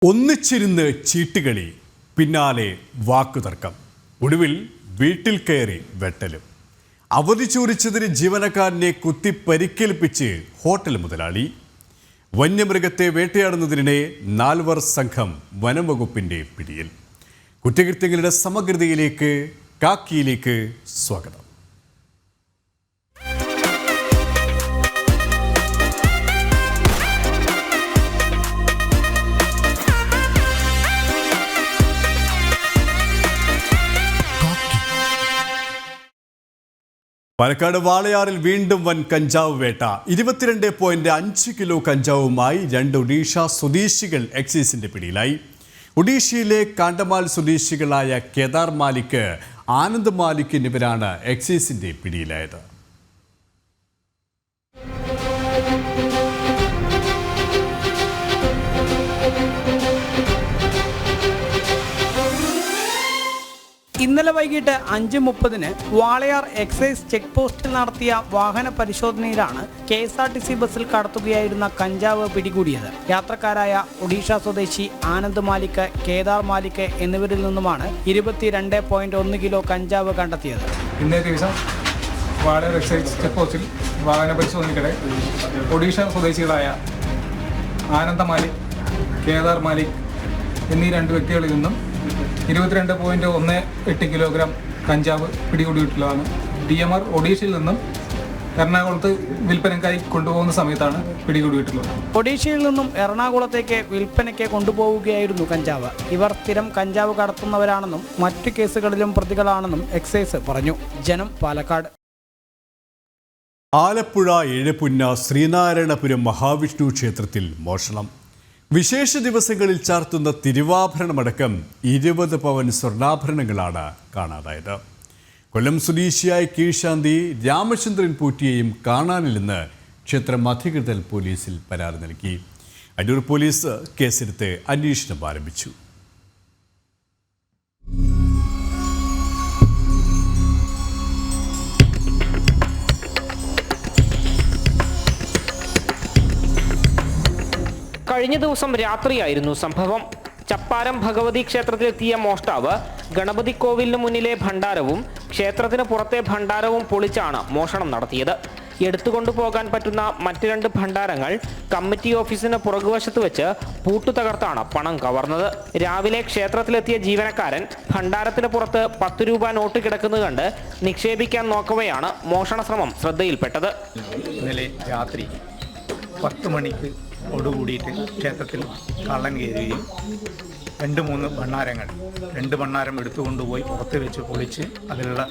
ഒന്നിച്ചിരുന്ന് ചീട്ടുകളി, പിന്നാലെ വാക്കുതർക്കം, ഒടുവിൽ വീട്ടിൽ കയറി വെട്ടലും. അവധി ചോദിച്ചതിന് ജീവനക്കാരനെ കുത്തി പരിക്കേൽപ്പിച്ച് ഹോട്ടൽ മുതലാളി. വന്യമൃഗത്തെ വേട്ടയാടുന്നതിനിടെ 4 സംഘം വനംവകുപ്പിന്റെ പിടിയിൽ. കുറ്റകൃത്യങ്ങളുടെ സമഗ്രതയിലേക്ക് കാക്കിയിലേക്ക് സ്വാഗതം. പാലക്കാട് വാളയാറിൽ വീണ്ടും വൻ കഞ്ചാവ് വേട്ട. 22.5 കിലോ കഞ്ചാവുമായി 2 ഒഡീഷ സ്വദേശികൾ എക്സൈസിന്റെ പിടിയിലായി. ഒഡീഷയിലെ കാണ്ടമാൽ സ്വദേശികളായ കേദാർ മാലിക്, ആനന്ദ് മാലിക് എന്നിവരാണ് എക്സൈസിന്റെ പിടിയിലായത്. ഇന്നലെ വൈകിട്ട് 5:30 വാളയാർ എക്സൈസ് ചെക്ക് പോസ്റ്റിൽ നടത്തിയ വാഹന പരിശോധനയിലാണ് KSRTC ബസ്സിൽ കടത്തുകയായിരുന്ന കഞ്ചാവ് പിടികൂടിയത്. യാത്രക്കാരായ ഒഡീഷ സ്വദേശി ആനന്ദ് മാലിക്, കേദാർ മാലിക് എന്നിവരിൽ നിന്നുമാണ് 22.1 കിലോ കഞ്ചാവ് കണ്ടെത്തിയത്. ഇന്നേ ദിവസം വാളയാർ എക്സൈസ് ചെക്ക് പോസ്റ്റിൽ വാഹന പരിശോധനയ്ക്കിടെ ഒഡീഷ സ്വദേശികളായ ആനന്ദ് മാലിക്, കേദാർ മാലിക് എന്നീ 2 വ്യക്തികളിൽ നിന്നും 22.18 കിലോഗ്രാം കഞ്ചാവ് പിടികൂടിയിട്ടുള്ളതാണ്. DMR ഒഡീഷയിൽ നിന്നും എറണാകുളത്ത് വിൽപ്പനയ്ക്കായി കൊണ്ടുപോകുന്ന സമയത്താണ് പിടികൂടിയിട്ടുള്ളത്. ഒഡീഷയിൽ നിന്നും എറണാകുളത്തേക്ക് വിൽപ്പനയ്ക്ക് കൊണ്ടുപോവുകയായിരുന്നു കഞ്ചാവ്. ഇവർ സ്ഥിരം കഞ്ചാവ് കടത്തുന്നവരാണെന്നും മറ്റു കേസുകളിലും പ്രതികളാണെന്നും എക്സൈസ് പറഞ്ഞു. ജനം, പാലക്കാട്. ആലപ്പുഴ എഴുപുന്ന ശ്രീനാരായണപുരം മഹാവിഷ്ണു ക്ഷേത്രത്തിൽ മോഷണം. വിശേഷ ദിവസങ്ങളിൽ ചാർത്തുന്ന തിരുവാഭരണമടക്കം 20 പവൻ സ്വർണ്ണാഭരണങ്ങളാണ് കാണാതായത്. കൊല്ലം സ്വദേശിയായ കീഴ്ശാന്തി രാമചന്ദ്രൻ പൂറ്റിയെയും കാണാനില്ലെന്ന് ക്ഷേത്രം അധികൃതർ പോലീസിൽ പരാതി നൽകി. അടൂർ പോലീസ് കേസെടുത്ത് അന്വേഷണം ആരംഭിച്ചു. കഴിഞ്ഞ ദിവസം രാത്രിയായിരുന്നു സംഭവം. ചപ്പാരം ഭഗവതി ക്ഷേത്രത്തിലെത്തിയ മോഷ്ടാവ് ഗണപതി കോവിലിന് മുന്നിലെ ഭണ്ഡാരവും ക്ഷേത്രത്തിന് പുറത്തെ ഭണ്ഡാരവും പൊളിച്ചാണ് മോഷണം നടത്തിയത്. എടുത്തുകൊണ്ടുപോകാൻ പറ്റുന്ന മറ്റ് 2 ഭണ്ഡാരങ്ങൾ കമ്മിറ്റി ഓഫീസിന് പുറകുവശത്ത് വെച്ച് പൂട്ടു തകർത്താണ് പണം കവർന്നത്. രാവിലെ ക്ഷേത്രത്തിലെത്തിയ ജീവനക്കാരൻ ഭണ്ഡാരത്തിന് പുറത്ത് 10 രൂപ നോട്ട് കിടക്കുന്നത് കണ്ട് നിക്ഷേപിക്കാൻ നോക്കവെയാണ് മോഷണ ശ്രമം ശ്രദ്ധയിൽപ്പെട്ടത്. ഇന്നലെ രാത്രി 10 മണിക്ക് ഓടുകൂടിയിട്ട് ക്ഷേത്രത്തിൽ കള്ളൻ കയറുകയും 2-3 ഭണ്ഡാരങ്ങൾ 2 ഭണ്ഡാരം എടുത്തുകൊണ്ടുപോയി പുറത്ത് വെച്ച് പൊളിച്ച് അതിലുള്ള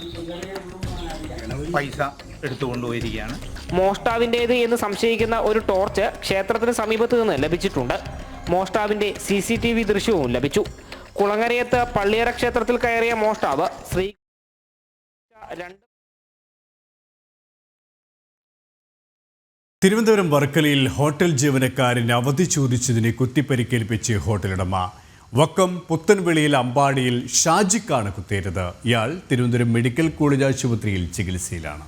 പൈസ എടുത്തുകൊണ്ടുപോയിരിക്കുകയാണ്. മോഷ്ടാവിൻ്റേത് എന്ന് സംശയിക്കുന്ന ഒരു ടോർച്ച് ക്ഷേത്രത്തിന് സമീപത്ത് നിന്ന് ലഭിച്ചിട്ടുണ്ട്. മോഷ്ടാവിൻ്റെ CCTV ദൃശ്യവും ലഭിച്ചു. കുളങ്ങരയത്ത് പള്ളിയറ ക്ഷേത്രത്തിൽ കയറിയ മോഷ്ടാവ് ശ്രീ തിരുവനന്തപുരം വർക്കലയിൽ ഹോട്ടൽ ജീവനക്കാരന് അവധി ചോദിച്ചതിനെ കുത്തിപ്പരിക്കേൽപ്പിച്ച് ഹോട്ടലുടമ. വക്കം പുത്തൻവിളിയിൽ അമ്പാടിയിൽ ഷാജിക്കാണ് കുത്തേറ്റത്. ഇയാൾ തിരുവനന്തപുരം മെഡിക്കൽ കോളേജ് ആശുപത്രിയിൽ ചികിത്സയിലാണ്.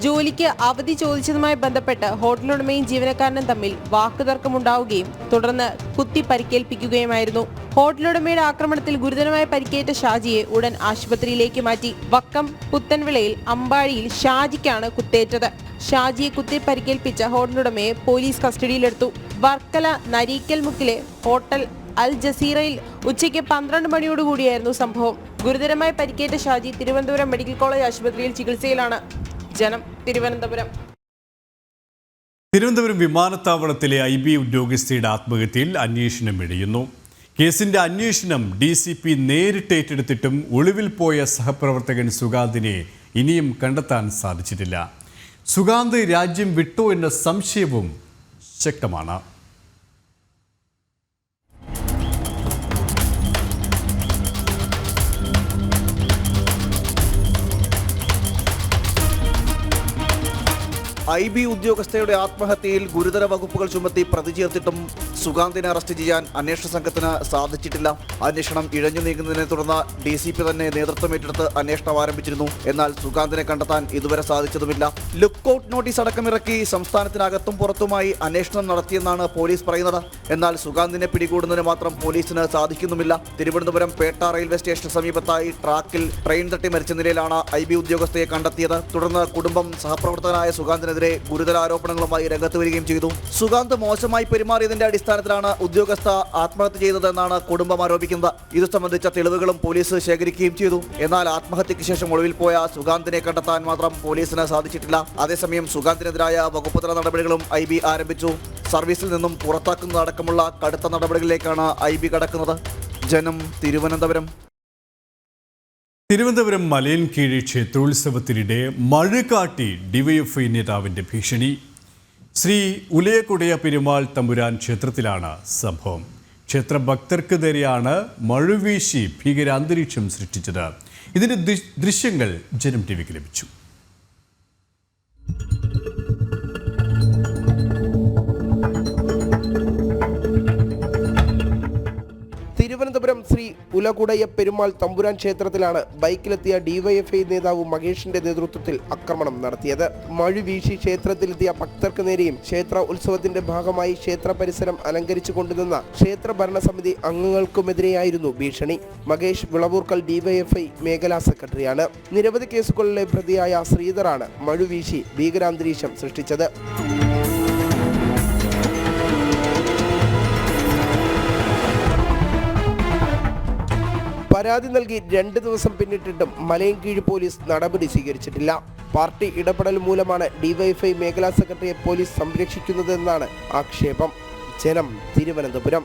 ജോലിക്ക് അവധി ചോദിച്ചതുമായി ബന്ധപ്പെട്ട് ഹോട്ടലുടമയും ജീവനക്കാരനും തമ്മിൽ വാക്കുതർക്കമുണ്ടാവുകയും തുടർന്ന് കുത്തി പരിക്കേൽപ്പിക്കുകയുമായിരുന്നു. ഹോട്ടലുടമയുടെ ആക്രമണത്തിൽ ഗുരുതരമായി പരിക്കേറ്റ ഷാജിയെ ഉടൻ ആശുപത്രിയിലേക്ക് മാറ്റി. വക്കം പുത്തൻവിളയിൽ അമ്പാടിയിൽ ഷാജിക്കാണ് കുത്തേറ്റത്. ഷാജിയെ കുത്തി പരിക്കേൽപ്പിച്ച ഹോട്ടലുടമയെ പോലീസ് കസ്റ്റഡിയിലെടുത്തു. വർക്കല നരീക്കൽ മുക്കിലെ ഹോട്ടൽ അൽ ജസീറയിൽ ഉച്ചയ്ക്ക് 12 മണിയോടുകൂടിയായിരുന്നു സംഭവം. ഗുരുതരമായി പരിക്കേറ്റ ഷാജി തിരുവനന്തപുരം മെഡിക്കൽ കോളേജ് ആശുപത്രിയിൽ ചികിത്സയിലാണ്. ജനം, തിരുവനന്തപുരം. തിരുവനന്തപുരം വിമാനത്താവളത്തിലെ IB ഉദ്യോഗസ്ഥയുടെ ആത്മഹത്യയിൽ അന്വേഷണം ഇഴയുന്നു. കേസിന്റെ അന്വേഷണം DCP നേരിട്ട് ഏറ്റെടുത്തിട്ടും ഒളിവിൽ പോയ സഹപ്രവർത്തകൻ സുഗാന്തിനെ ഇനിയും കണ്ടെത്താൻ സാധിച്ചിട്ടില്ല. സുഗാന്ത് രാജ്യം വിട്ടോ എന്ന സംശയവും ശക്തമാണ്. IB ഉദ്യോഗസ്ഥയുടെ ആത്മഹത്യയിൽ ഗുരുതര വകുപ്പുകൾ ചുമത്തി പ്രതി ചേർത്തിട്ടും സുഗാന്തിനെ അറസ്റ്റ് ചെയ്യാൻ അന്വേഷണ സംഘത്തിന് സാധിച്ചിട്ടില്ല. അന്വേഷണം ഇഴഞ്ഞു നീങ്ങുന്നതിനെ തുടർന്ന് DCP തന്നെ നേതൃത്വം ഏറ്റെടുത്ത് അന്വേഷണം ആരംഭിച്ചിരുന്നു. എന്നാൽ സുഗാന്തിനെ കണ്ടെത്താൻ ഇതുവരെ സാധിച്ചതുമില്ല. ലുക്കൌട്ട് നോട്ടീസ് അടക്കമിറക്കി സംസ്ഥാനത്തിനകത്തും പുറത്തുമായി അന്വേഷണം നടത്തിയെന്നാണ് പോലീസ് പറയുന്നത്. എന്നാൽ സുഗാന്തിനെ പിടികൂടുന്നതിന് മാത്രം പോലീസിന് സാധിക്കുന്നുമില്ല. തിരുവനന്തപുരം പേട്ട റെയിൽവേ സ്റ്റേഷന് സമീപത്തായി ട്രാക്കിൽ ട്രെയിൻ തട്ടി മരിച്ച നിലയിലാണ് IB ഉദ്യോഗസ്ഥയെ കണ്ടെത്തിയത്. തുടർന്ന് കുടുംബം സഹപ്രവർത്തകനായ സുഗാന്തിനെതിരെ ഗുരുതര ആരോപണങ്ങളുമായി രംഗത്ത് വരികയും ചെയ്തു. സുഗാന്ത് മോശമായി പെരുമാറിയതിന്റെ അടിസ്ഥാനത്തിലാണ് ഉദ്യോഗസ്ഥ ആത്മഹത്യ ചെയ്തതെന്നാണ് കുടുംബം ആരോപിക്കുന്നത്. ഇത് സംബന്ധിച്ച തെളിവുകളും പോലീസ് ശേഖരിക്കുകയും ചെയ്തു. എന്നാൽ ആത്മഹത്യയ്ക്ക് ശേഷം ഒളിവിൽ പോയ സുഗാന്തിനെ കണ്ടെത്താൻ മാത്രം പോലീസിന് സാധിച്ചിട്ടില്ല. അതേസമയം സുഗാന്തിനെതിരായ വകുപ്പുതല നടപടികളും IB ആരംഭിച്ചു. സർവീസിൽ നിന്നും പുറത്താക്കുന്നതടക്കമുള്ള കടുത്ത നടപടികളിലേക്കാണ് IB കടക്കുന്നത്. ജനം, തിരുവനന്തപുരം. തിരുവനന്തപുരം മലയൻകീഴ് ക്ഷേത്രോത്സവത്തിനിടെ മഴ കാട്ടി DYFI നേതാവിന്റെ ഭീഷണി. ശ്രീ ഉലയക്കുടയ പെരുമാൾ തമ്പുരാൻ ക്ഷേത്രത്തിലാണ് സംഭവം. ക്ഷേത്ര ഭക്തർക്ക് നേരെയാണ് മഴുവീശി ഭീകരാന്തരീക്ഷം സൃഷ്ടിച്ചത്. ഇതിന്റെ ദൃശ്യങ്ങൾ ജനം TVക്ക് ലഭിച്ചു. തിരുവനന്തപുരം ശ്രീ ഉലകുടയ പെരുമാൾ തമ്പുരാൻ ക്ഷേത്രത്തിലാണ് ബൈക്കിലെത്തിയ DYFI നേതാവ് മഹേഷിന്റെ നേതൃത്വത്തിൽ ആക്രമണം നടത്തിയത്. മഴ വീശി ക്ഷേത്രത്തിലെത്തിയ ഭക്തർക്ക് നേരെയും ക്ഷേത്ര ഉത്സവത്തിന്റെ ഭാഗമായി ക്ഷേത്ര പരിസരം അലങ്കരിച്ചു കൊണ്ടുനിന്ന ക്ഷേത്ര ഭരണസമിതി അംഗങ്ങൾക്കുമെതിരെയായിരുന്നു ഭീഷണി. മഹേഷ് വിളവൂർക്കൽ DYFI മേഖലാ സെക്രട്ടറിയാണ്. നിരവധി കേസുകളിലെ പ്രതിയായ ശ്രീധറാണ് മഴ വീശി ഭീകരാന്തരീക്ഷം സൃഷ്ടിച്ചത്. പരാതി നൽകി 2 ദിവസം പിന്നിട്ടിട്ടും മലയൻകീഴ് പോലീസ് നടപടി സ്വീകരിച്ചിട്ടില്ല. പാർട്ടി ഇടപെടൽ മൂലമാണ് DYFI മേഖലാ സെക്രട്ടറിയെ പോലീസ് സംരക്ഷിക്കുന്നതെന്നാണ് ആക്ഷേപം. ജനം, തിരുവനന്തപുരം.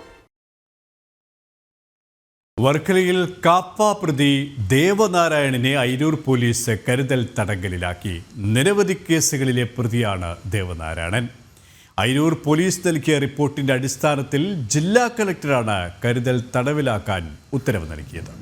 വർക്കലയിൽ കാപ്പ പ്രതി ദേവനാരായണനെ അയിരൂർ പോലീസ് കരുതൽ തടങ്കലിലാക്കി. നിരവധി കേസുകളിലെ പ്രതിയാണ് ദേവനാരായണൻ. അയിരൂർ പോലീസ് നൽകിയ റിപ്പോർട്ടിന്റെ അടിസ്ഥാനത്തിൽ ജില്ലാ കളക്ടറാണ് കരുതൽ തടവിലാക്കാൻ ഉത്തരവ് നൽകിയത്.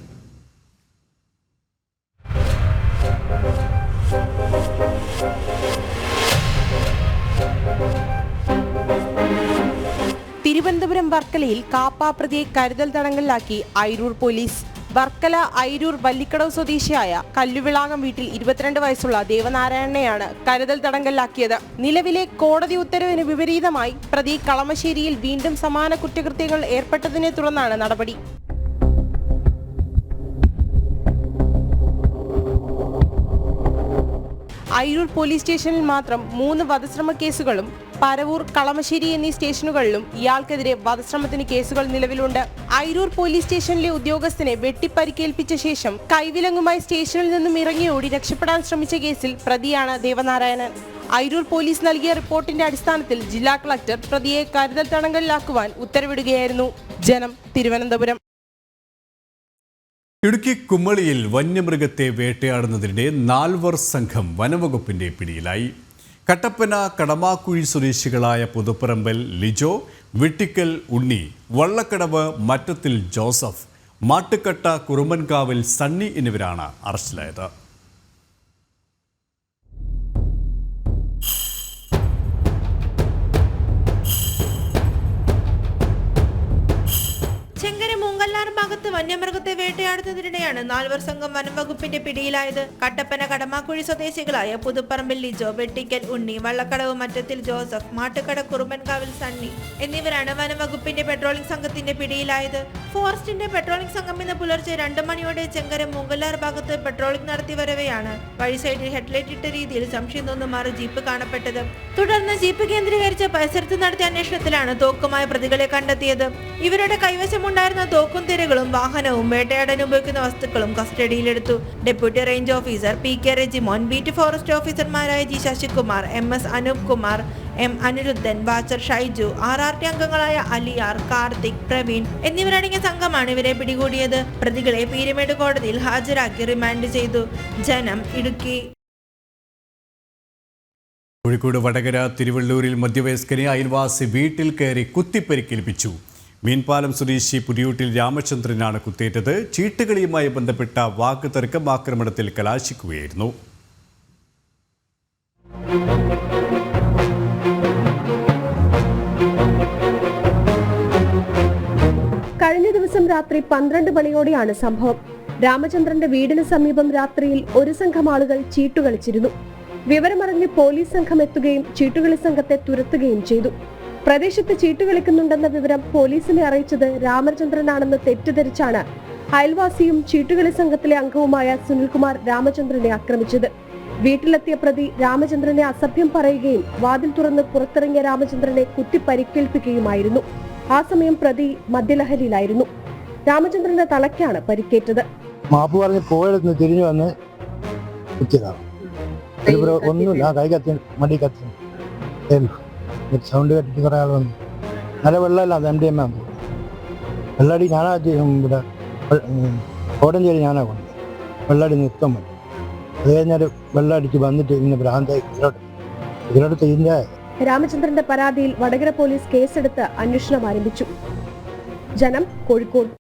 തിരുവനന്തപുരം വർക്കലയിൽ കാപ്പ പ്രതിയെ കരുതൽ തടങ്കലിലാക്കി അയിരൂർ പോലീസ്. വർക്കല അയിരൂർ വല്ലിക്കടവ് സ്വദേശിയായ കല്ലുവിളാകം വീട്ടിൽ 22 വയസ്സുള്ള ദേവനാരായണനെയാണ് കരുതൽ തടങ്കലിലാക്കിയത്. നിലവിലെ കോടതി ഉത്തരവിന് വിപരീതമായി പ്രതി കളമശ്ശേരിയിൽ വീണ്ടും സമാന കുറ്റകൃത്യങ്ങൾ ഏർപ്പെട്ടതിനെ തുടർന്നാണ് നടപടി. അയിരൂർ പോലീസ് സ്റ്റേഷനിൽ മാത്രം 3 വധശ്രമ കേസുകളും പരവൂർ, കളമശ്ശേരി എന്നീ സ്റ്റേഷനുകളിലും ഇയാൾക്കെതിരെ വധശ്രമത്തിന് കേസുകൾ നിലവിലുണ്ട്. അയിരൂർ പോലീസ് സ്റ്റേഷനിലെ ഉദ്യോഗസ്ഥനെ വെട്ടിപ്പരിക്കേൽപ്പിച്ച ശേഷം കൈവിലങ്ങുമായി സ്റ്റേഷനിൽ നിന്നും ഇറങ്ങിയോടി രക്ഷപ്പെടാൻ ശ്രമിച്ച കേസിൽ പ്രതിയാണ് ദേവനാരായണൻ. അയിരൂർ പോലീസ് നൽകിയ റിപ്പോർട്ടിന്റെ അടിസ്ഥാനത്തിൽ ജില്ലാ കളക്ടർ പ്രതിയെ കരുതൽ തടങ്കലിലാക്കുവാൻ ഉത്തരവിടുകയായിരുന്നു. ജനം, തിരുവനന്തപുരം. ഇടുക്കി കുമ്മളിയിൽ വന്യമൃഗത്തെ വേട്ടയാടുന്നതിനിടെ 4 സംഘം വനംവകുപ്പിന്റെ പിടിയിലായി. കട്ടപ്പന കടമാക്കുഴി സ്വദേശികളായ പുതുപ്പറമ്പൽ ലിജോ, വെട്ടിക്കൽ ഉണ്ണി, വള്ളക്കടവ് മറ്റത്തിൽ ജോസഫ്, മാട്ടുക്കട്ട കുറുമ്പൻകാവിൽ സണ്ണി എന്നിവരാണ് അറസ്റ്റിലായത്. ഭാഗത്ത് വന്യമൃഗത്തെ വേട്ടയാടുന്നതിനിടെയാണ് 4 സംഘം വനംവകുപ്പിന്റെ പിടിയിലായത്. കട്ടപ്പന കടമാക്കുഴി സ്വദേശികളായ പുതുപ്പറമ്പിൽ ലിജോ, വെട്ടിക്കൽ ഉണ്ണി, വള്ളക്കടവ് മറ്റത്തിൽ ജോസഫ്, മാട്ടുക്കട കുറുമ്പൻകാവിൽ സണ്ണി എന്നിവരാണ് വനംവകുപ്പിന്റെ പെട്രോളിംഗ് സംഘത്തിന്റെ പിടിയിലായത്. ഫോറസ്റ്റിന്റെ പെട്രോളിംഗ് സംഘം ഇന്ന് പുലർച്ചെ 2 മണിയോടെ ചെങ്കര മൂങ്കല്ലാർ ഭാഗത്ത് പെട്രോളിംഗ് നടത്തി വരവെയാണ് വഴി സൈഡിൽ ഹെഡ്ലൈറ്റ് ഇട്ട രീതിയിൽ സംശയം തോന്നുന്ന മാറി ജീപ്പ് കാണപ്പെട്ടത്. തുടർന്ന് ജീപ്പ് കേന്ദ്രീകരിച്ച പരിസരത്ത് നടത്തിയ അന്വേഷണത്തിലാണ് തോക്കുമായ പ്രതികളെ കണ്ടെത്തിയത്. ഇവരുടെ കൈവശമുണ്ടായിരുന്ന തോക്കും തിരകളും വാഹനവും വേട്ടയാടാൻ ഉപയോഗിക്കുന്ന വസ്തുക്കളും കസ്റ്റഡിയിലെടുത്തു. Deputy range officer PK Rejimon, beat forest ഓഫീസർമാരായ G Sasikumar, MS Anoop Kumar, M Aniruddhan, watcher Shaiju, RRT അംഗങ്ങളായ അലിയാർ, കാർത്തിക്, പ്രവീൺ എന്നിവരടങ്ങിയ സംഘമാണ് ഇവരെ പിടികൂടിയത്. പ്രതികളെ പീരുമേട് കോടതിയിൽ ഹാജരാക്കി റിമാൻഡ് ചെയ്തു. ജനം, ഇടുക്കി. കോഴിക്കോട് വടകര തിരുവള്ളൂരിൽ മധ്യവയസ്കനെ അയൽവാസി വീട്ടിൽ കയറി കുത്തിപ്പരിക്കേൽപ്പിച്ചു. മീൻപാലം സ്വദേശി പുതിയൂട്ടിൽ രാമചന്ദ്രനാണ് കുത്തേറ്റത്. ചീട്ടുകളിയുമായി ബന്ധപ്പെട്ട വാക്കുതർക്കം ആക്രമണത്തിൽ കലാശിക്കുകയായിരുന്നു. ദിവസം രാത്രി 12 മണിയോടെയാണ് സംഭവം. രാമചന്ദ്രന്റെ വീടിന് സമീപം രാത്രിയിൽ ഒരു സംഘം ആളുകൾ ചീട്ടുകളിച്ചിരുന്നു. വിവരമറിഞ്ഞ് പോലീസ് സംഘം എത്തുകയും ചീട്ടുകളി സംഘത്തെ തുരത്തുകയും ചെയ്തു. പ്രദേശത്ത് ചീട്ടുകളിക്കുന്നുണ്ടെന്ന വിവരം പോലീസിനെ അറിയിച്ചത് രാമചന്ദ്രനാണെന്ന് തെറ്റിദ്ധരിച്ചാണ് അയൽവാസിയും ചീട്ടുകളി സംഘത്തിലെ അംഗവുമായ സുനിൽകുമാർ രാമചന്ദ്രനെ ആക്രമിച്ചത്. വീട്ടിലെത്തിയ പ്രതി രാമചന്ദ്രനെ അസഭ്യം പറയുകയും വാതിൽ തുറന്ന് പുറത്തിറങ്ങിയ രാമചന്ദ്രനെ കുത്തി പരിക്കേൽപ്പിക്കുകയുമായിരുന്നു. ആ സമയം പ്രതി മദ്യലഹരിയിലായിരുന്നു. രാമചന്ദ്രന്റെ തലയ്ക്കാണ് പരിക്കേറ്റത്. മാപ്പ് പറഞ്ഞ് പോയെടുത്ത് തിരിഞ്ഞു വന്ന് കുത്തിയതാണ്. ഒന്നുമില്ല, കൈ കത്തി മടി കത്തി സൗണ്ട് കെട്ടിട്ട് കുറെ ആൾ വന്നു. നല്ല വെള്ളമല്ല, അത് MDMA ആണ്. വെള്ളടി ഞാനാ ഇവിടെ കോടഞ്ചേരി ഞാനാ കൊണ്ട് വെള്ളടി നിർത്താൻ പറ്റും. അത് കഴിഞ്ഞാൽ വെള്ളം അടിച്ച് വന്നിട്ട് ഇന്ന് ഭ്രാന്തായി ഇതിനോട് തീരുന്ന. രാമചന്ദ്രന്റെ പരാതിയിൽ വടകര പോലീസ് കേസെടുത്ത് അന്വേഷണം ആരംഭിച്ചു. ജനം, കോഴിക്കോട്.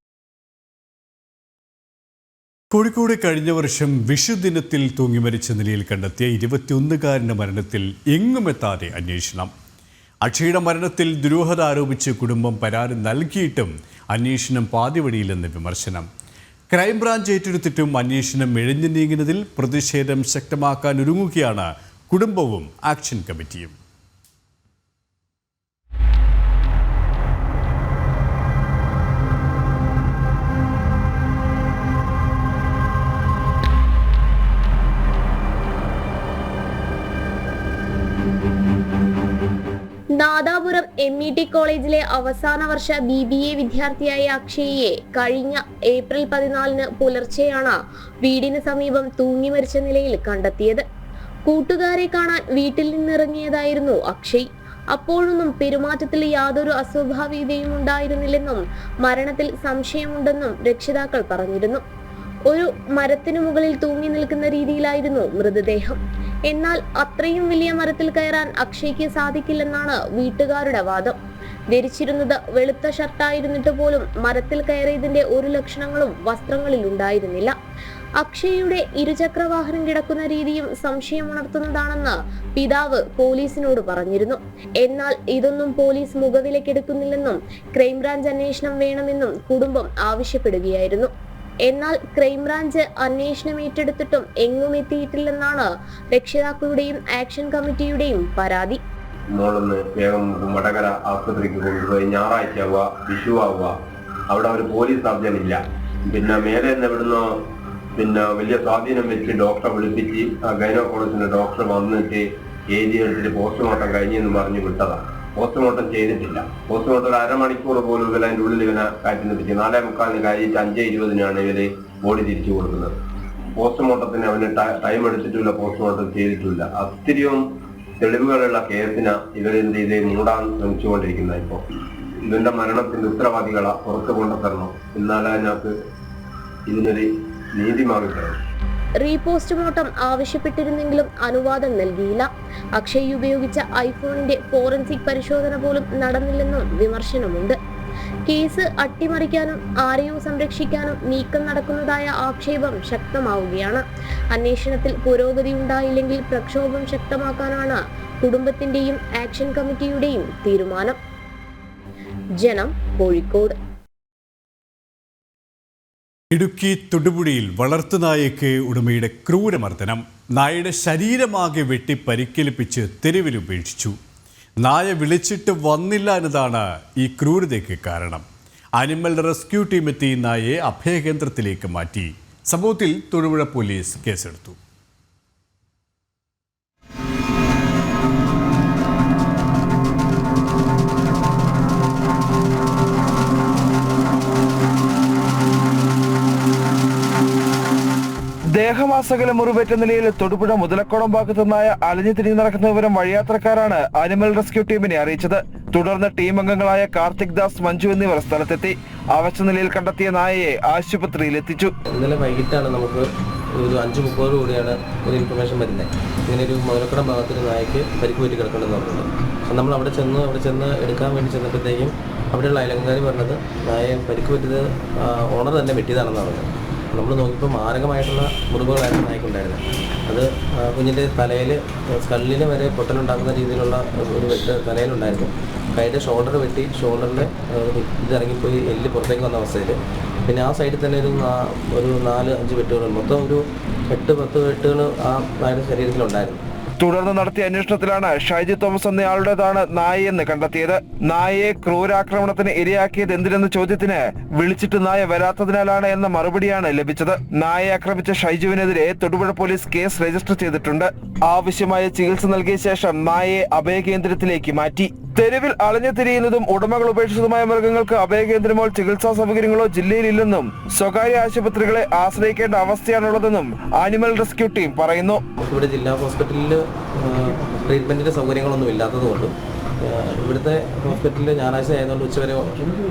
കോഴിക്കോട് കഴിഞ്ഞ വർഷം വിഷുദിനത്തിൽ തൂങ്ങിമരിച്ച നിലയിൽ കണ്ടെത്തിയ 21-കാരന്റെ മരണത്തിൽ എങ്ങുമെത്താതെ അന്വേഷണം. അക്ഷയുടെ മരണത്തിൽ ദുരൂഹത ആരോപിച്ച് കുടുംബം പരാതി നൽകിയിട്ടും അന്വേഷണം പാതിവഴിയിലെന്ന് വിമർശനം. ക്രൈംബ്രാഞ്ച് ഏറ്റെടുത്തിട്ടും അന്വേഷണം ഇഴഞ്ഞു നീങ്ങുന്നതിൽ പ്രതിഷേധം ശക്തമാക്കാൻ ഒരുങ്ങുകയാണ് കുടുംബവും ആക്ഷൻ കമ്മിറ്റിയും. നാദാപുരം MET കോളേജിലെ അവസാന വർഷ BBA വിദ്യാർത്ഥിയായ അക്ഷയെ കഴിഞ്ഞ ഏപ്രിൽ 14 പുലർച്ചെയാണ് വീടിന് സമീപം തൂങ്ങി മരിച്ച നിലയിൽ കണ്ടെത്തിയത്. കൂട്ടുകാരെ കാണാൻ വീട്ടിൽ നിന്നിറങ്ങിയതായിരുന്നു അക്ഷയ്. അപ്പോഴൊന്നും പെരുമാറ്റത്തിൽ യാതൊരു അസ്വാഭാവികതയും ഉണ്ടായിരുന്നില്ലെന്നും മരണത്തിൽ സംശയമുണ്ടെന്നും രക്ഷിതാക്കൾ പറഞ്ഞിരുന്നു. ഒരു മരത്തിനു മുകളിൽ തൂങ്ങി നിൽക്കുന്ന രീതിയിലായിരുന്നു മൃതദേഹം. എന്നാൽ അത്രയും വലിയ മരത്തിൽ കയറാൻ അക്ഷയ്ക്ക് സാധിക്കില്ലെന്നാണ് വീട്ടുകാരുടെ വാദം. ധരിച്ചിരുന്നത് വെളുത്ത ഷർട്ടായിരുന്നിട്ട് പോലും മരത്തിൽ കയറിയതിന്റെ ഒരു ലക്ഷണങ്ങളും വസ്ത്രങ്ങളിൽ ഉണ്ടായിരുന്നില്ല. അക്ഷയുടെ ഇരുചക്രവാഹനം കിടക്കുന്ന രീതിയും സംശയമുണർത്തുന്നതാണെന്ന് പിതാവ് പോലീസിനോട് പറഞ്ഞിരുന്നു. എന്നാൽ ഇതൊന്നും പോലീസ് മുഖവിലക്കെടുക്കുന്നില്ലെന്നും ക്രൈംബ്രാഞ്ച് അന്വേഷണം വേണമെന്നും കുടുംബം ആവശ്യപ്പെടുകയായിരുന്നു. എന്നാൽ ക്രൈംബ്രാഞ്ച് അന്വേഷണം ഏറ്റെടുത്തിട്ടും എങ്ങും എത്തിയിട്ടില്ലെന്നാണ് രക്ഷിതാക്കളുടെയും ആക്ഷൻ കമ്മിറ്റിയുടെയും പരാതി. മോളൊന്ന് വേഗം വടകര ആശുപത്രിക്ക് കൊണ്ടുപോയി. ഞായറാഴ്ച ആവുക, വിഷു ആവുക, അവിടെ ഒരു പോലീസ് സർജനില്ല. പിന്നെ മേലെ നിന്ന് എവിടുന്നോ വലിയ സ്വാധീനം വെച്ച് ഡോക്ടറെ വിളിപ്പിച്ച് ഗൈനക്കോളജിന്റെ ഡോക്ടർ വന്നിട്ട് എഴുതി എടുത്തിട്ട് പോസ്റ്റ്മോർട്ടം കഴിഞ്ഞെന്ന് പറഞ്ഞ് വിട്ടതാണ്. പോസ്റ്റ്മോർട്ടം ചെയ്തിട്ടില്ല. പോസ്റ്റ്മോർട്ടം ഒരു അരമണിക്കൂർ പോലും ഇവർ അതിൻ്റെ ഉള്ളിൽ ഇവനെ കാറ്റി നിർത്തിച്ച് 4:45 കഴിഞ്ഞിട്ട് 5:20 ഇവര് ബോഡി തിരിച്ചു കൊടുക്കുന്നത്. പോസ്റ്റ്മോർട്ടത്തിന് അവന് ടൈം എടുത്തിട്ടില്ല, പോസ്റ്റ്മോർട്ടം ചെയ്തിട്ടില്ല. അത്രയും തെളിവുകളുള്ള കേസിന് ഇവരെന്ത് ചെയ്ത് മൂടാൻ ശ്രമിച്ചുകൊണ്ടിരിക്കുന്ന. ഇപ്പോൾ ഇവന്റെ മരണത്തിന്റെ ഉത്തരവാദികളെ പുറത്തു കൊണ്ടുതരണം, എന്നാലേ അതിനകത്ത് ഇതിനൊരു നീതി മാറിത്തരണം. റീപോസ്റ്റ്മോർട്ടം ആവശ്യപ്പെട്ടിരുന്നെങ്കിലും അനുവാദം നൽകിയില്ല. അക്ഷയ് ഉപയോഗിച്ച ഐഫോണിന്റെ ഫോറൻസിക് പരിശോധന പോലും നടന്നില്ലെന്നും വിമർശനമുണ്ട്. കേസ് അട്ടിമറിക്കാനും ആരെയോ സംരക്ഷിക്കാനും നീക്കം നടക്കുന്നതായ ആക്ഷേപം ശക്തമാവുകയാണ്. അന്വേഷണത്തിൽ പുരോഗതി ഉണ്ടായില്ലെങ്കിൽ പ്രക്ഷോഭം ശക്തമാക്കാനാണ് കുടുംബത്തിന്റെയും ആക്ഷൻ കമ്മിറ്റിയുടെയും തീരുമാനം. ജനം, കോഴിക്കോട്. ഇടുക്കി തൊടുപുഴയിൽ വളർത്തുനായയ്ക്ക് ഉടമയുടെ ക്രൂരമർദ്ദനം. നായയുടെ ശരീരമാകെ വെട്ടി പരിക്കേൽപ്പിച്ച് തെരുവിൽ ഉപേക്ഷിച്ചു. നായ വിളിച്ചിട്ട് വന്നില്ല എന്നതാണ് ഈ ക്രൂരതയ്ക്ക് കാരണം. ആനിമൽ റെസ്ക്യൂ ടീം എത്തി നായയെ അഭയകേന്ദ്രത്തിലേക്ക് മാറ്റി. സംഭവത്തിൽ തൊടുപുഴ പോലീസ് കേസെടുത്തു. ദേഹമാസകല മുറിവേറ്റ നിലയിൽ തൊടുപുഴ മുതലക്കോടം ഭാഗത്തു നിന്നായ അലഞ്ഞു തിരിഞ്ഞു നടക്കുന്ന വിവരം വഴിയാത്രക്കാരാണ് ആനിമൽ റെസ്ക്യൂ ടീമിനെ അറിയിച്ചത്. തുടർന്ന് ടീം അംഗങ്ങളായ കാർത്തിക് ദാസ്, മഞ്ജു എന്നിവർ സ്ഥലത്തെത്തി. അവശ നിലയിൽ കണ്ടെത്തിയ നായയെ ആശുപത്രിയിൽ എത്തിച്ചു. ഇന്നലെ വൈകിട്ടാണ് നമുക്ക് ഒരു 5:30 കൂടിയാണ് ഒരു ഇൻഫർമേഷൻ വരുന്നത്. ഇങ്ങനെ ഒരു മുതലക്കോടം ഭാഗത്തൊരു നായക്ക് പരിക്ക് പറ്റി കിടക്കണമെന്ന് പറഞ്ഞത്. അപ്പം നമ്മൾ അവിടെ ചെന്ന് എടുക്കാൻ വേണ്ടി ചെന്നപ്പോഴത്തേക്കും അവിടെയുള്ള അയലക്കാർ പറഞ്ഞത് നായയെ പരിക്ക് പറ്റിയത് ഓണർ തന്നെ വെട്ടിയതാണെന്നാണ് പറഞ്ഞത്. നമ്മൾ നോക്കിയപ്പോൾ മാരകമായിട്ടുള്ള മുറിവുകളായിരുന്നു നായ്ക്കുണ്ടായിരുന്നത്. അത് കുഞ്ഞിൻ്റെ തലയിൽ സ്കള്ളിന് വരെ പൊട്ടലുണ്ടാക്കുന്ന രീതിയിലുള്ള ഒരു വെട്ട് തലയിലുണ്ടായിരുന്നു. കൈയുടെ ഷോൾഡർ വെട്ടി ഷോൾഡറിൽ ഇതിറങ്ങിപ്പോയി എല്ല് പുറത്തേക്ക് വന്ന അവസ്ഥയിൽ പിന്നെ ആ സൈഡിൽ തന്നെ ഒരു 4-5 വെട്ടുകൾ മൊത്തം ഒരു 8-10 വെട്ടുകൾ ആ നായുടെ ശരീരത്തിലുണ്ടായിരുന്നു. തുടർന്ന് നടത്തിയ അന്വേഷണത്തിലാണ് ഷൈജി തോമസ് എന്നയാളുടേതാണ് നായയെന്ന് കണ്ടെത്തിയത്. നായയെ ക്രൂരാക്രമണത്തിന് ഇരയാക്കിയത് എന്തിനെന്ന ചോദ്യത്തിന് വിളിച്ചിട്ട് നായ വരാത്തതിനാലാണ് എന്ന മറുപടിയാണ് ലഭിച്ചത്. നായയെ ആക്രമിച്ച ഷൈജുവിനെതിരെ തൊടുപുഴ പോലീസ് കേസ് രജിസ്റ്റർ ചെയ്തിട്ടുണ്ട്. ആവശ്യമായ ചികിത്സ നൽകിയ ശേഷം നായയെ അഭയകേന്ദ്രത്തിലേക്ക് മാറ്റി. തെരുവിൽ അലഞ്ഞു തിരിയുന്നതും ഉടമകൾ ഉപേക്ഷിച്ചതുമായ മൃഗങ്ങൾക്ക് അഭയകേന്ദ്രമോ ചികിത്സാ സൗകര്യങ്ങളോ ജില്ലയിലില്ലെന്നും സ്വകാര്യ ആശുപത്രികളെ ആശ്രയിക്കേണ്ട അവസ്ഥയാണുള്ളതെന്നും ആനിമൽ റെസ്ക്യൂ ടീം പറയുന്നു. ഇവിടെ ജില്ലാ ഹോസ്പിറ്റലിൽ ട്രീറ്റ്മെന്റിന്റെ സൗകര്യങ്ങളൊന്നും ഇല്ലാത്തതുകൊണ്ടും ഇവിടുത്തെ ഹോസ്പിറ്റലിൽ ഞായറാഴ്ച ആയതുകൊണ്ട് ഉച്ചവരെ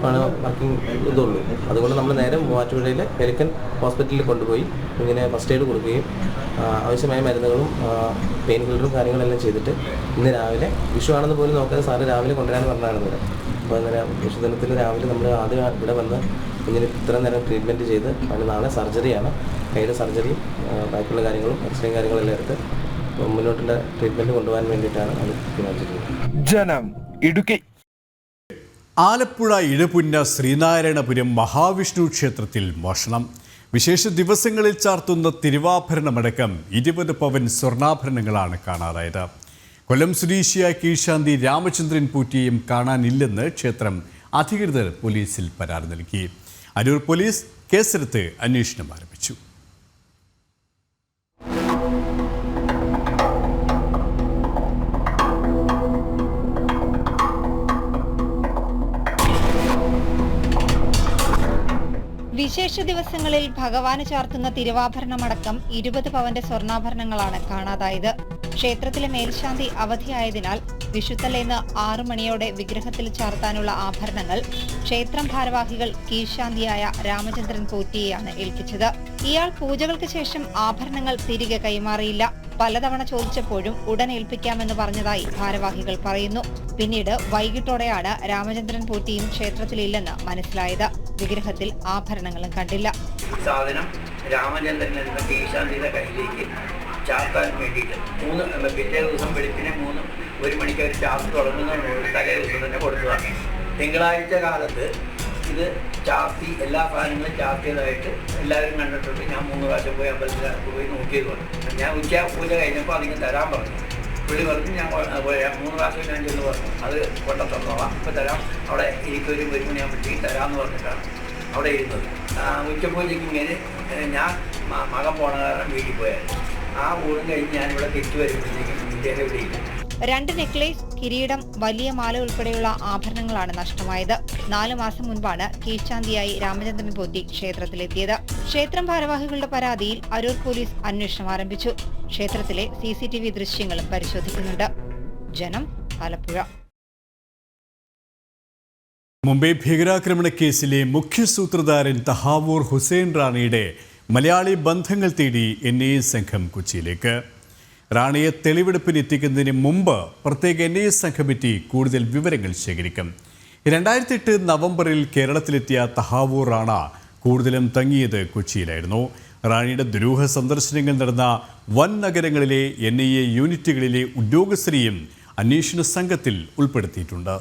ആണ് വർക്കിംഗ് ഇതുള്ളൂ. അതുകൊണ്ട് നമ്മൾ നേരെ മൂവാറ്റുപുഴയിലെ പെലിക്കൻ ഹോസ്പിറ്റലിൽ കൊണ്ടുപോയി ഇങ്ങനെ ഫസ്റ്റ് എയ്ഡ് കൊടുക്കുകയും ആവശ്യമായ മരുന്നുകളും പെയിൻ കില്ലറും കാര്യങ്ങളെല്ലാം ചെയ്തിട്ട് ഇന്ന് രാവിലെ വിഷു ആണെന്ന് പോലും നോക്കാതെ സാറ് രാവിലെ കൊണ്ടുവരാൻ പറഞ്ഞായിരുന്നു ഇവിടെ. അപ്പോൾ അങ്ങനെ വിഷുദിനത്തിൽ രാവിലെ നമ്മൾ ആദ്യം ഇവിടെ വന്ന് ഇങ്ങനെ ഇത്ര നേരം ട്രീറ്റ്മെൻറ്റ് ചെയ്ത് അതിന് നാളെ സർജറിയാണ്. കൈയുടെ സർജറിയും ബാക്കിയുള്ള കാര്യങ്ങളും എക്സ്റേയും കാര്യങ്ങളെല്ലാം എടുത്ത് മുന്നോട്ടുള്ള ട്രീറ്റ്മെൻറ്റ് കൊണ്ടുപോകാൻ വേണ്ടിയിട്ടാണ് അത് തീരുമാനിച്ചിട്ടുള്ളത്. ജനം ഇടുക്കി. ആലപ്പുഴ ഇഴപുന്ന ശ്രീനാരായണപുരം മഹാവിഷ്ണു ക്ഷേത്രത്തിൽ മോഷണം. വിശേഷ ദിവസങ്ങളിൽ ചാർത്തുന്ന തിരുവാഭരണമടക്കം 20 പവൻ സ്വർണ്ണാഭരണങ്ങളാണ് കാണാതായത്. കൊല്ലം സ്വദേശിയായ കീഴ്ശാന്തി രാമചന്ദ്രൻ പൂറ്റിയെയും കാണാനില്ലെന്ന് ക്ഷേത്രം അധികൃതർ പോലീസിൽ പരാതി നൽകി. അരൂർ പോലീസ് കേസെടുത്ത് അന്വേഷണം ആരംഭിച്ചു. വിശേഷ ദിവസങ്ങളിൽ ഭഗവാന് ചാർത്തുന്ന തിരുവാഭരണമടക്കം 20 പവന്റെ സ്വർണ്ണാഭരണങ്ങളാണ് കാണാതായത്. ക്ഷേത്രത്തിലെ മേൽശാന്തി അവധിയായതിനാൽ വിഷുത്തലേന്ന് 6 മണിയോടെ വിഗ്രഹത്തിൽ ചാർത്താനുള്ള ആഭരണങ്ങൾ ക്ഷേത്രം ഭാരവാഹികൾ കീഴ്ശാന്തിയായ രാമചന്ദ്രൻ പോറ്റിയെയാണ് ഏൽപ്പിച്ചത്. ഇയാൾ പൂജകൾക്ക് ശേഷം ആഭരണങ്ങൾ തിരികെ കൈമാറിയില്ല. പലതവണ ചോദിച്ചപ്പോഴും ഉടൻ ഏൽപ്പിക്കാമെന്ന് പറഞ്ഞതായി ഭാരവാഹികൾ പറയുന്നു. പിന്നീട് വൈകിട്ടോടെയാണ് രാമചന്ദ്രൻ പോറ്റിയും ക്ഷേത്രത്തിലില്ലെന്ന് മനസ്സിലായത്. വിഗ്രഹത്തിൽ ആഭരണങ്ങളും കണ്ടില്ല. സാധനം രാമചന്ദ്രൻ എന്ന കീഴ്ശാന്തിയുടെ കയ്യിലേക്ക് ചാർത്താൻ വേണ്ടിയിട്ട് പിറ്റേ ദിവസം വെളുപ്പിനെ 1 മണിക്ക് ഒരു ചാർത്ത് തുടങ്ങുന്ന തലേ ദിവസം തന്നെ കൊടുത്തതാണ്. തിങ്കളാഴ്ച കാലത്ത് ഇത് ചാർത്തി എല്ലാ സാധനങ്ങളും ചാർത്തിയതായിട്ട് എല്ലാവരും കണ്ടിട്ടുണ്ട്. ഞാൻ 3 പ്രാവശ്യം പോയി അമ്പലത്തിൽ പോയി നോക്കിയത് പറഞ്ഞു. ഞാൻ ഉച്ച പൂജ കഴിഞ്ഞപ്പോൾ അധികം തരാൻ പറഞ്ഞു. പുള്ളി പറഞ്ഞു ഞാൻ 3 പ്രാവശ്യം ഞാൻ ചെന്ന് പറഞ്ഞു അത് കൊണ്ടുതന്നോളാം, ഇപ്പോൾ തരാം, അവിടെ എനിക്കൊരു 1 മണിയാകുമ്പോഴത്തേക്ക് തരാമെന്ന് പറഞ്ഞിട്ടാണ് അവിടെ ഇരുന്നത്. ഉച്ചപൂജയ്ക്ക് ഇങ്ങനെ ഞാൻ മകൻ പോണ കാരണം വീട്ടിൽ പോയായിരുന്നു. ആ ഊരും കഴിഞ്ഞ് ഞാനിവിടെ തിരിച്ചു വരുമ്പോഴത്തേക്കും ഇന്ത്യയിലെ ഇവിടെ ഇല്ല. 2 നെക്ലേസ്, കിരീടം, വലിയ മാല ഉൾപ്പെടെയുള്ള ആഭരണങ്ങളാണ് നഷ്ടമായത്. 4 മാസം മുൻപാണ് കീഴ്ശാന്തിയായി രാമചന്ദ്രൻ പോറ്റി ക്ഷേത്രത്തിലെത്തിയത്. ക്ഷേത്രം ഭാരവാഹികളുടെ പരാതിയിൽ അരൂർ പോലീസ് അന്വേഷണം ആരംഭിച്ചു. ക്ഷേത്രത്തിലെ CCTV ദൃശ്യങ്ങളും പരിശോധിക്കുന്നുണ്ട്. ജനം, ആലപ്പുഴ. മുംബൈ ഭീകരാക്രമണ കേസിലെ മുഖ്യ സൂത്രധാരൻ തഹാവൂർ ഹുസൈൻ റാണിയുടെ മലയാളി ബന്ധങ്ങൾ തേടി NIA സംഘം കൊച്ചിയിലേക്ക്. റാണിയെ തെളിവെടുപ്പിന് എത്തിക്കുന്നതിന് മുമ്പ് പ്രത്യേക NIA സംഘമെത്തി കൂടുതൽ വിവരങ്ങൾ ശേഖരിക്കും. 2008 നവംബറിൽ കേരളത്തിലെത്തിയ തഹാവൂർ റാണ കൂടുതലും തങ്ങിയത് കൊച്ചിയിലായിരുന്നു. റാണിയുടെ ദുരൂഹ സന്ദർശനങ്ങൾ നടന്ന വൻ നഗരങ്ങളിലെ NIA യൂണിറ്റുകളിലെ ഉദ്യോഗസ്ഥരെയും അന്വേഷണ സംഘത്തിൽ ഉൾപ്പെടുത്തിയിട്ടുണ്ട്.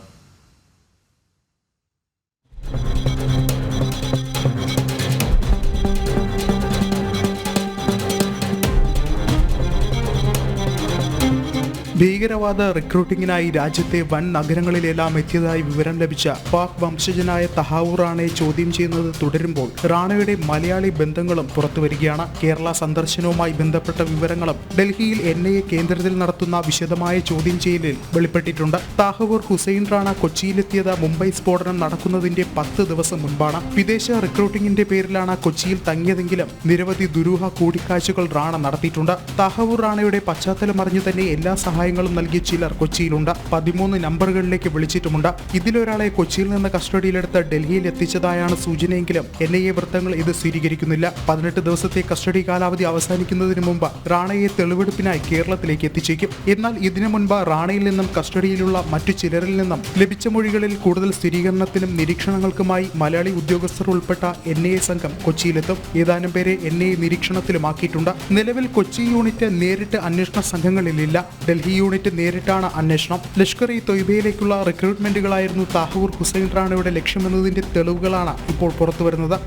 ഭീകരവാദ റിക്രൂട്ടിങ്ങിനായി രാജ്യത്തെ വൻ നഗരങ്ങളിലെല്ലാം എത്തിയതായി വിവരം ലഭിച്ച പാക് വംശജനായ തഹാവൂർ റാണയെ ചോദ്യം ചെയ്യുന്നത് തുടരുമ്പോൾ റാണയുടെ മലയാളി ബന്ധങ്ങളും പുറത്തുവരികയാണ്. കേരള സന്ദർശനവുമായി ബന്ധപ്പെട്ട വിവരങ്ങളും ഡൽഹിയിൽ NIA കേന്ദ്രത്തിൽ നടത്തുന്ന വിശദമായ ചോദ്യം ചെയ്യലിൽ വെളിപ്പെട്ടിട്ടുണ്ട്. തഹാവൂർ ഹുസൈൻ റാണ കൊച്ചിയിലെത്തിയത് മുംബൈ സ്ഫോടനം നടക്കുന്നതിന്റെ 10 ദിവസം മുൻപാണ്. വിദേശ റിക്രൂട്ടിങ്ങിന്റെ പേരിലാണ് കൊച്ചിയിൽ തങ്ങിയതെങ്കിലും നിരവധി ദുരൂഹ കൂടിക്കാഴ്ചകൾ റാണ നടത്തിയിട്ടുണ്ട്. തഹാവൂർ റാണയുടെ പശ്ചാത്തലം അറിഞ്ഞു തന്നെ എല്ലാ സഹായങ്ങളും നൽകിയ ചിലർ കൊച്ചിയിലുണ്ട്. 13 നമ്പറുകളിലേക്ക് വിളിച്ചിട്ടുമുണ്ട്. ഇതിലൊരാളെ കൊച്ചിയിൽ നിന്ന് കസ്റ്റഡിയിലെടുത്ത് ഡൽഹിയിൽ എത്തിച്ചതായാണ് സൂചനയെങ്കിലും NIA വൃത്തങ്ങൾ ഇത് സ്ഥിരീകരിക്കുന്നില്ല. 18 ദിവസത്തെ കസ്റ്റഡി കാലാവധി അവസാനിക്കുന്നതിന് മുമ്പ് റാണയെ തെളിവെടുപ്പിനായി കേരളത്തിലേക്ക് എത്തിച്ചേക്കും. എന്നാൽ ഇതിനു മുൻപ് റാണയിൽ നിന്നും കസ്റ്റഡിയിലുള്ള മറ്റു ചിലരിൽ നിന്നും ലഭിച്ച മൊഴികളിൽ കൂടുതൽ സ്ഥിരീകരണത്തിനും നിരീക്ഷണങ്ങൾക്കുമായി മലയാളി ഉദ്യോഗസ്ഥർ ഉൾപ്പെട്ട NIA സംഘം കൊച്ചിയിലെത്തും. ഏതാനും പേരെ NIA നിരീക്ഷണത്തിലുമാക്കിയിട്ടുണ്ട്. നിലവിൽ കൊച്ചി യൂണിറ്റ് നേരിട്ട് അന്വേഷണ സംഘങ്ങളിലില്ല. ഡൽഹി യൂണിറ്റ് നേരിട്ടാണ് അന്വേഷണം. ലഷ്കർ-ഇ-തൊയ്ബയിലേക്കുള്ള റിക്രൂട്ട്മെന്റുകളായിരുന്നു താഹൂർ ഹുസൈൻ റാണയുടെ ലക്ഷ്യമെന്നതിന്റെ തെളിവുകളാണ് ഇപ്പോൾ പുറത്തുവരുന്നത്.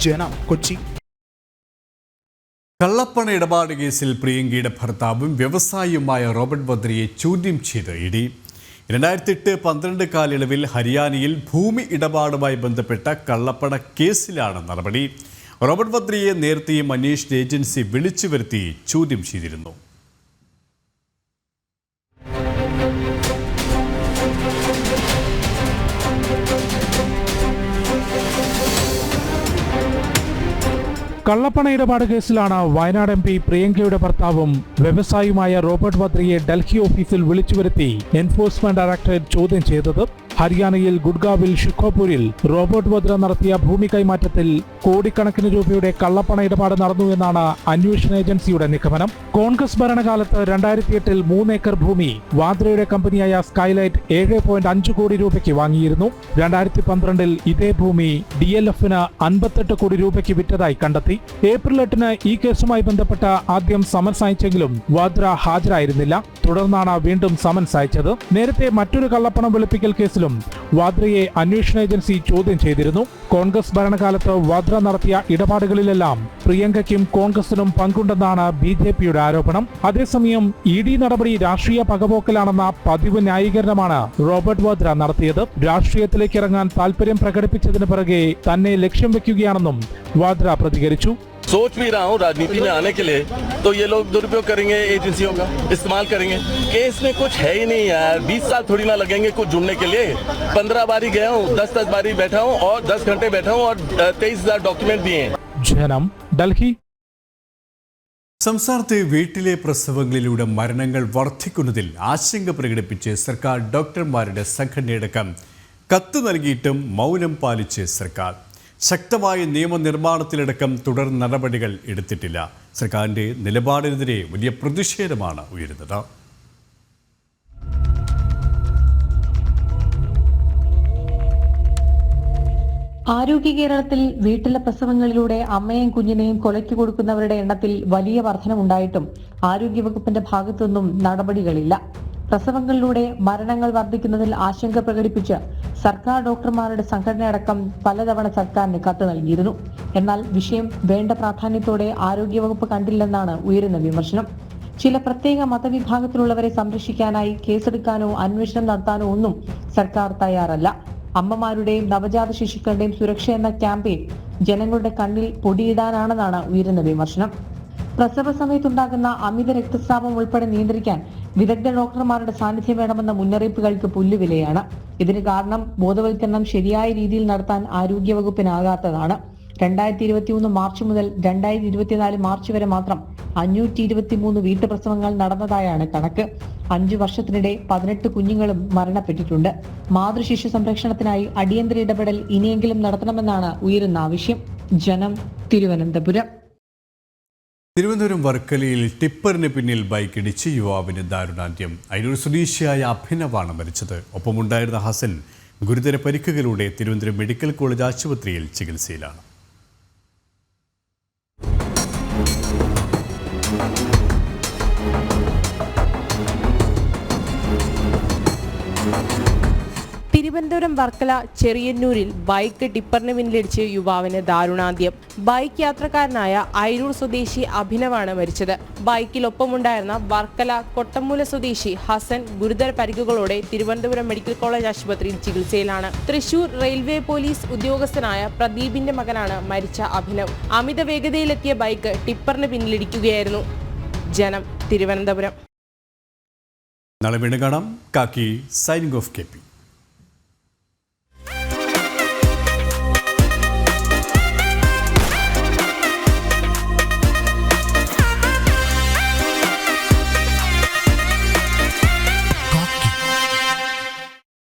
ജനം, കൊച്ചി. കള്ളപ്പണ ഇടപാട് കേസിൽ പ്രിയങ്കയുടെ ഭർത്താവും വ്യവസായിയുമായ റോബർട്ട് വദ്രയെ ചോദ്യം ചെയ്ത് ഇഡി. 2008-12 കാലയളവിൽ ഹരിയാനയിൽ ഭൂമി ഇടപാടുമായി ബന്ധപ്പെട്ട കള്ളപ്പണ കേസിലാണ് നടപടി. റോബർട്ട് വദ്രയെ നേരത്തെയും അന്വേഷണ ഏജൻസി വിളിച്ചു വരുത്തി ചോദ്യം ചെയ്തിരുന്നു. കള്ളപ്പണ ഇടപാട് കേസിലാണ് വയനാട് MP പ്രിയങ്കയുടെ ഭർത്താവും വ്യവസായിയുമായ റോബർട്ട് വദ്രയെ ഡൽഹി ഓഫീസിൽ വിളിച്ചുവരുത്തി എൻഫോഴ്സ്മെന്റ് ഡയറക്ടറേറ്റ് ചോദ്യം ചെയ്തത്. ഹരിയാനയിൽ ഗുഡ്ഗാവിൽ ഷിഖോപൂരിൽ റോബർട്ട് വദ്ര നടത്തിയ ഭൂമി കൈമാറ്റത്തിൽ കോടിക്കണക്കിന് രൂപയുടെ കള്ളപ്പണ ഇടപാട് നടന്നുവെന്നാണ് അന്വേഷണ ഏജൻസിയുടെ നിഗമനം. കോൺഗ്രസ് ഭരണകാലത്ത് 2008-ൽ 3 ഏക്കർ ഭൂമി വാദ്രയുടെ കമ്പനിയായ സ്കൈലൈറ്റ് 7.5 കോടി രൂപയ്ക്ക് വാങ്ങിയിരുന്നു. 2012-ൽ ഇതേ ഭൂമി DLF-ന് 58 കോടി രൂപയ്ക്ക് വിറ്റതായി കണ്ടെത്തി. ഏപ്രിൽ 8-ന് ഈ കേസുമായി ബന്ധപ്പെട്ട ആദ്യം സമൻസ് അയച്ചെങ്കിലും വാദ്ര ഹാജരായിരുന്നില്ല. തുടർന്നാണ് വീണ്ടും സമൻസ് അയച്ചത്. നേരത്തെ മറ്റൊരു കള്ളപ്പണം വെളുപ്പിക്കൽ കേസിലും വാദ്രയെ അന്വേഷണ ഏജൻസി ചോദ്യം ചെയ്തിരുന്നു. കോൺഗ്രസ് ഭരണകാലത്ത് വാദ്ര നടത്തിയ ഇടപാടുകളിലെല്ലാം പ്രിയങ്കയ്ക്കും കോൺഗ്രസിനും പങ്കുണ്ടെന്നാണ് BJPയുടെ ആരോപണം. അതേസമയം ED നടപടി രാഷ്ട്രീയ പകപോക്കലാണെന്ന പതിവ് ന്യായീകരണമാണ് റോബർട്ട് വാദ്ര നടത്തിയത്. രാഷ്ട്രീയത്തിലേക്ക് ഇറങ്ങാൻ താൽപര്യം പ്രകടിപ്പിച്ചതിന് പിറകെ തന്നെ ലക്ഷ്യം വെക്കുകയാണെന്നും വാദ്ര പ്രതികരിച്ചു. सोच भी रहा हूँ राजनीति में आने के लिए, तो ये लोग दुरुपयोग करेंगे, एजेंसियों का इस्तेमाल करेंगे. केस में कुछ है ही नहीं यार. 20 साल थोड़ी ना लगेंगे कुछ जुड़ने के लिए. 15 बारी गया हूँ, 10 बारी बैठा हूँ और 10 घंटे बैठा हूँ और 23,000 डॉक्यूमेंट दिए हैं. ജനം, ഡൽഹി. സംസ്ഥാനത്തെ വീട്ടിലെ പ്രസവങ്ങളിലൂടെ മരണങ്ങൾ വർദ്ധിക്കുന്നതിൽ ആശങ്ക പ്രകടിപ്പിച്ച് സർക്കാർ ഡോക്ടർമാരുടെ സംഘടനയടക്കം കത്ത് നൽകിയിട്ടും മൗനം പാലിച്ച് സർക്കാർ. ശക്തമായ നിയമനിർമ്മാണത്തിലടക്കം തുടർ നടപടികൾ എടുത്തിട്ടില്ല. സർക്കാരിൻ്റെ നിലപാടിനെതിരെ വലിയ പ്രതിഷേധമാണ് ഉയരുന്നത്. ആരോഗ്യ കേരളത്തിൽ വീട്ടിലെ പ്രസവങ്ങളിലൂടെ അമ്മയെയും കുഞ്ഞിനെയും കൊലയ്ക്ക് കൊടുക്കുന്നവരുടെ എണ്ണത്തിൽ വലിയ വർധനമുണ്ടായിട്ടും ആരോഗ്യവകുപ്പിന്റെ ഭാഗത്തുനിന്നും നടപടികളില്ല. പ്രസവങ്ങളിലൂടെ മരണങ്ങൾ വർദ്ധിക്കുന്നതിൽ ആശങ്ക പ്രകടിപ്പിച്ച് സർക്കാർ ഡോക്ടർമാരുടെ സംഘടനയടക്കം പലതവണ സർക്കാരിന് കത്ത് നൽകിയിരുന്നു. എന്നാൽ വിഷയം വേണ്ട പ്രാധാന്യത്തോടെ ആരോഗ്യവകുപ്പ് കണ്ടില്ലെന്നാണ് ഉയരുന്ന വിമർശനം. ചില പ്രത്യേക മതവിഭാഗത്തിലുള്ളവരെ സംരക്ഷിക്കാനായി കേസെടുക്കാനോ അന്വേഷണം നടത്താനോ ഒന്നും സർക്കാർ തയ്യാറല്ല. അമ്മമാരുടെയും നവജാത ശിശുക്കളുടെയും സുരക്ഷ എന്ന ക്യാമ്പയിൻ ജനങ്ങളുടെ കണ്ണിൽ പൊടിയിടാനാണെന്നാണ് ഉയരുന്ന വിമർശനം. പ്രസവ സമയത്തുണ്ടാകുന്ന അമിത രക്തസ്രാവം ഉൾപ്പെടെ നിയന്ത്രിക്കാൻ വിദഗ്ധ ഡോക്ടർമാരുടെ സാന്നിധ്യം വേണമെന്ന മുന്നറിയിപ്പുകൾക്ക് പുല്ലുവിലയാണ്. ഇതിന് കാരണം ബോധവൽക്കരണം ശരിയായ രീതിയിൽ നടത്താൻ ആരോഗ്യവകുപ്പിനാകാത്തതാണ്. 2023 മാർച്ച് മുതൽ 2024 മാർച്ച് വരെ മാത്രം 523 വീട്ടുപ്രസവങ്ങൾ നടന്നതായാണ് കണക്ക്. 5 വർഷത്തിനിടെ 18 കുഞ്ഞുങ്ങളും മരണപ്പെട്ടിട്ടുണ്ട്. മാതൃശിശു സംരക്ഷണത്തിനായി അടിയന്തര ഇടപെടൽ ഇനിയെങ്കിലും നടത്തണമെന്നാണ് ഉയരുന്ന ആവശ്യം. ജനം, തിരുവനന്തപുരം. തിരുവനന്തപുരം വർക്കലയിൽ ടിപ്പറിന് പിന്നിൽ ബൈക്കിടിച്ച് യുവാവിന് ദാരുണാന്ത്യം. അയിരൂർ സ്വദേശിയായ അഭിനവാണ് മരിച്ചത്. ഒപ്പമുണ്ടായിരുന്ന ഹസൻ ഗുരുതര പരിക്കുകളോടെ തിരുവനന്തപുരം മെഡിക്കൽ കോളേജ് ആശുപത്രിയിൽ ചികിത്സയിലാണ്. തിരുവനന്തപുരം വർക്കല ചെറിയന്നൂരിൽ ബൈക്ക് ടിപ്പറിന് പിന്നിലിടിച്ച് യുവാവിന് ദാരുണാന്ത്യം. ബൈക്ക് യാത്രക്കാരനായ അയിരൂർ സ്വദേശി അഭിനവാണ് മരിച്ചത്. ബൈക്കിലൊപ്പമുണ്ടായിരുന്ന വർക്കല കൊട്ടമൂല സ്വദേശി ഹസൻ ഗുരുതര പരിക്കുകളോടെ തിരുവനന്തപുരം മെഡിക്കൽ കോളേജ് ആശുപത്രിയിൽ ചികിത്സയിലാണ്. തൃശൂർ റെയിൽവേ പോലീസ് ഉദ്യോഗസ്ഥനായ പ്രദീപിന്റെ മകനാണ് മരിച്ച അഭിനവ്. അമിത വേഗതയിലെത്തിയ ബൈക്ക് ടിപ്പറിന് പിന്നിലിടിക്കുകയായിരുന്നു. ജനം, തിരുവനന്തപുരം. നാളെ വീണ്ടും കാണാം. കാക്കി സൈനിങ് ഓഫ് KP.